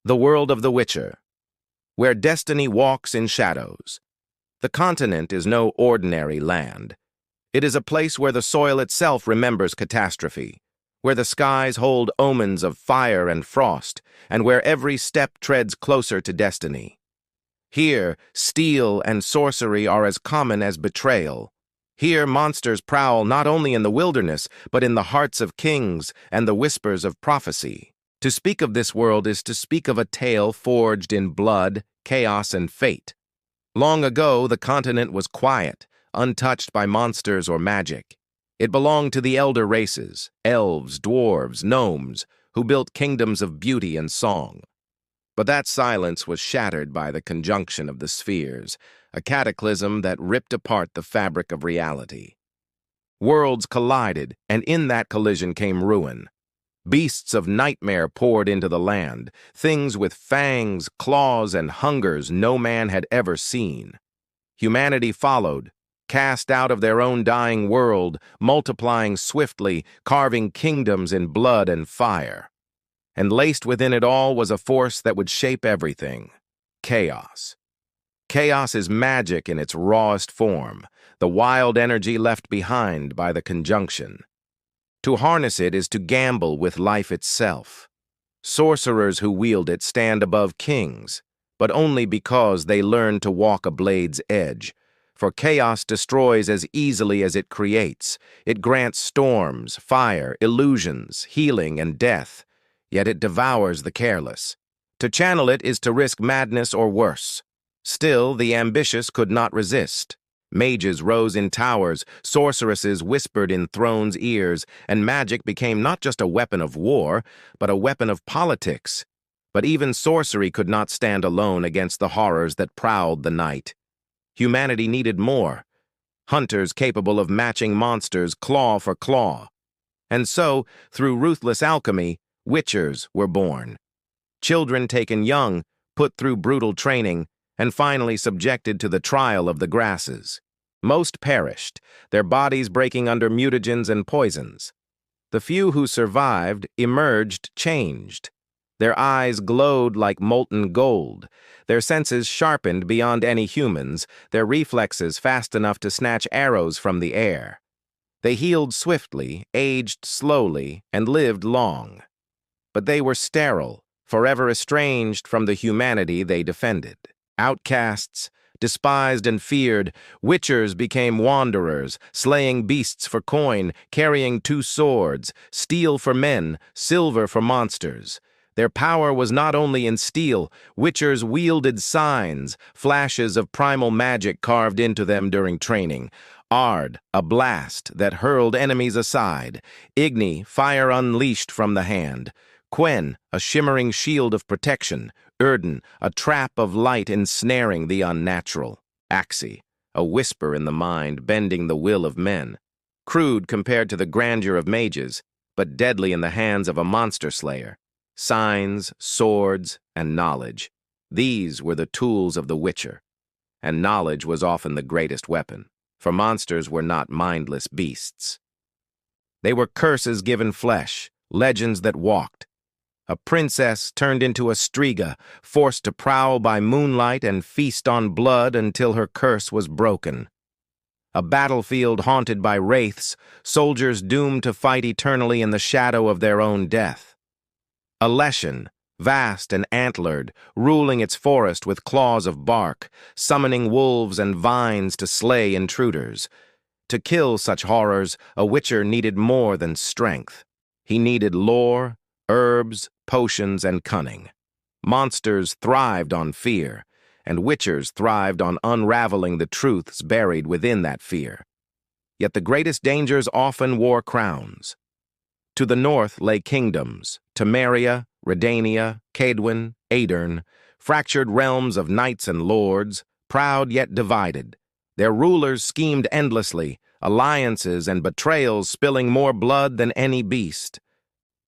The world of the Witcher, where destiny walks in shadows. The continent is no ordinary land. It is a place where the soil itself remembers catastrophe, where the skies hold omens of fire and frost, and where every step treads closer to destiny. Here, steel and sorcery are as common as betrayal. Here, monsters prowl not only in the wilderness, but in the hearts of kings and the whispers of prophecy. To speak of this world is to speak of a tale forged in blood, chaos, and fate. Long ago, the continent was quiet, untouched by monsters or magic. It belonged to the elder races, elves, dwarves, gnomes, who built kingdoms of beauty and song. But that silence was shattered by the conjunction of the spheres, a cataclysm that ripped apart the fabric of reality. Worlds collided, and in that collision came ruin. Beasts of nightmare poured into the land, things with fangs, claws, and hungers no man had ever seen. Humanity followed, cast out of their own dying world, multiplying swiftly, carving kingdoms in blood and fire. And laced within it all was a force that would shape everything: chaos. Chaos is magic in its rawest form, the wild energy left behind by the conjunction. To harness it is to gamble with life itself. Sorcerers who wield it stand above kings, but only because they learn to walk a blade's edge. For chaos destroys as easily as it creates. It grants storms, fire, illusions, healing, and death, yet it devours the careless. To channel it is to risk madness or worse. Still, the ambitious could not resist. Mages rose in towers, sorceresses whispered in thrones' ears, and magic became not just a weapon of war, but a weapon of politics. But even sorcery could not stand alone against the horrors that prowled the night. Humanity needed more. Hunters capable of matching monsters claw for claw. And so, through ruthless alchemy, witchers were born. Children taken young, put through brutal training, and finally subjected to the trial of the grasses. Most perished, their bodies breaking under mutagens and poisons. The few who survived emerged changed. Their eyes glowed like molten gold, their senses sharpened beyond any humans, their reflexes fast enough to snatch arrows from the air. They healed swiftly, aged slowly, and lived long. But they were sterile, forever estranged from the humanity they defended. Outcasts, despised and feared, witchers became wanderers, slaying beasts for coin, carrying two swords, steel for men, silver for monsters. Their power was not only in steel. Witchers wielded signs, flashes of primal magic carved into them during training. Ard, a blast that hurled enemies aside. Igni, fire unleashed from the hand. Quen, a shimmering shield of protection. Urden, a trap of light ensnaring the unnatural. Axi, a whisper in the mind bending the will of men. Crude compared to the grandeur of mages, but deadly in the hands of a monster slayer. Signs, swords, and knowledge. These were the tools of the Witcher. And knowledge was often the greatest weapon, for monsters were not mindless beasts. They were curses given flesh, legends that walked. A princess turned into a striga, forced to prowl by moonlight and feast on blood until her curse was broken. A battlefield haunted by wraiths, soldiers doomed to fight eternally in the shadow of their own death. A leshen, vast and antlered, ruling its forest with claws of bark, summoning wolves and vines to slay intruders. To kill such horrors, a witcher needed more than strength. He needed lore, herbs, potions, and cunning. Monsters thrived on fear, and witchers thrived on unraveling the truths buried within that fear. Yet the greatest dangers often wore crowns. To the north lay kingdoms, Temeria, Redania, Cadwin, Aedern, fractured realms of knights and lords, proud yet divided. Their rulers schemed endlessly, alliances and betrayals spilling more blood than any beast.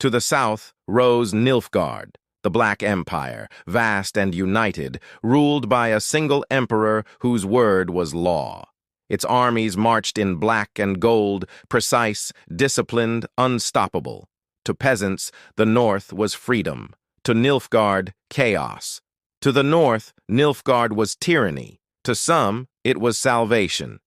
To the south rose Nilfgaard, the Black Empire, vast and united, ruled by a single emperor whose word was law. Its armies marched in black and gold, precise, disciplined, unstoppable. To peasants, the north was freedom. To Nilfgaard, chaos. To the north, Nilfgaard was tyranny. To some, it was salvation.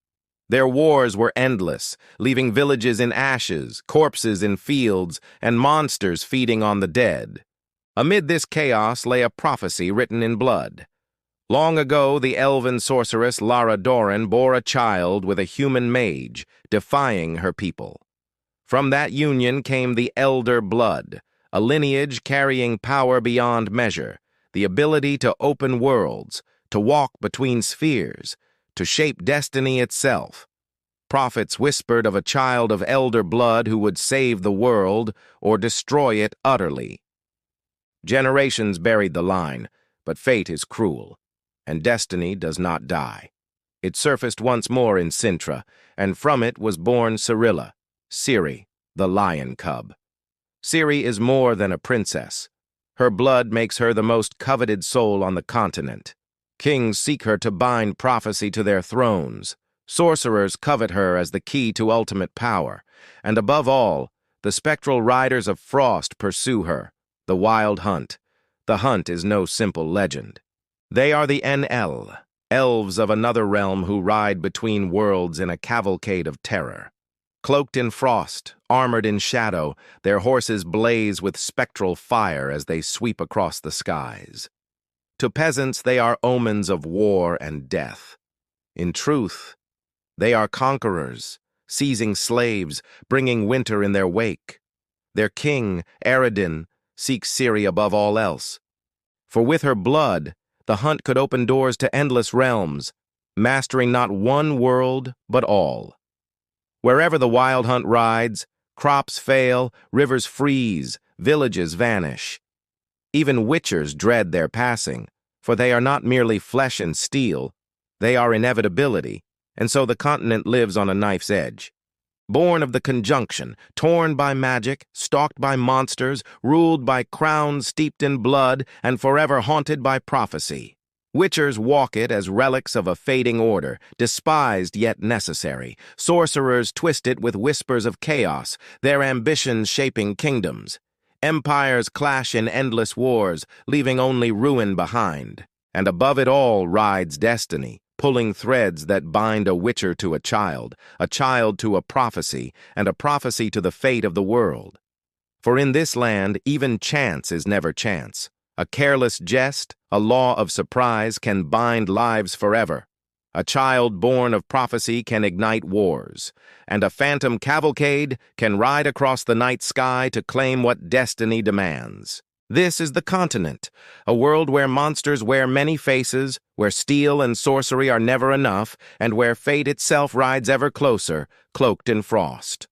Their wars were endless, leaving villages in ashes, corpses in fields, and monsters feeding on the dead. Amid this chaos lay a prophecy written in blood. Long ago, the elven sorceress Lara Dorren bore a child with a human mage, defying her people. From that union came the Elder Blood, a lineage carrying power beyond measure, the ability to open worlds, to walk between spheres, to shape destiny itself. Prophets whispered of a child of elder blood who would save the world or destroy it utterly. Generations buried the line, but fate is cruel, and destiny does not die. It surfaced once more in Cintra, and from it was born Ciri, the lion cub. Ciri is more than a princess. Her blood makes her the most coveted soul on the continent. Kings seek her to bind prophecy to their thrones. Sorcerers covet her as the key to ultimate power. And above all, the spectral riders of frost pursue her, the wild hunt. The hunt is no simple legend. They are the NL, elves of another realm who ride between worlds in a cavalcade of terror. Cloaked in frost, armored in shadow, their horses blaze with spectral fire as they sweep across the skies. To peasants, they are omens of war and death. In truth, they are conquerors, seizing slaves, bringing winter in their wake. Their king, Eredin, seeks Ciri above all else. For with her blood, the hunt could open doors to endless realms, mastering not one world, but all. Wherever the wild hunt rides, crops fail, rivers freeze, villages vanish. Even witchers dread their passing, for they are not merely flesh and steel, they are inevitability, and so the continent lives on a knife's edge. Born of the conjunction, torn by magic, stalked by monsters, ruled by crowns steeped in blood, and forever haunted by prophecy. Witchers walk it as relics of a fading order, despised yet necessary. Sorcerers twist it with whispers of chaos, their ambitions shaping kingdoms. Empires clash in endless wars, leaving only ruin behind. And above it all rides destiny, pulling threads that bind a witcher to a child to a prophecy, and a prophecy to the fate of the world. For in this land, even chance is never chance. A careless jest, a law of surprise, can bind lives forever. A child born of prophecy can ignite wars, and a phantom cavalcade can ride across the night sky to claim what destiny demands. This is the continent, a world where monsters wear many faces, where steel and sorcery are never enough, and where fate itself rides ever closer, cloaked in frost.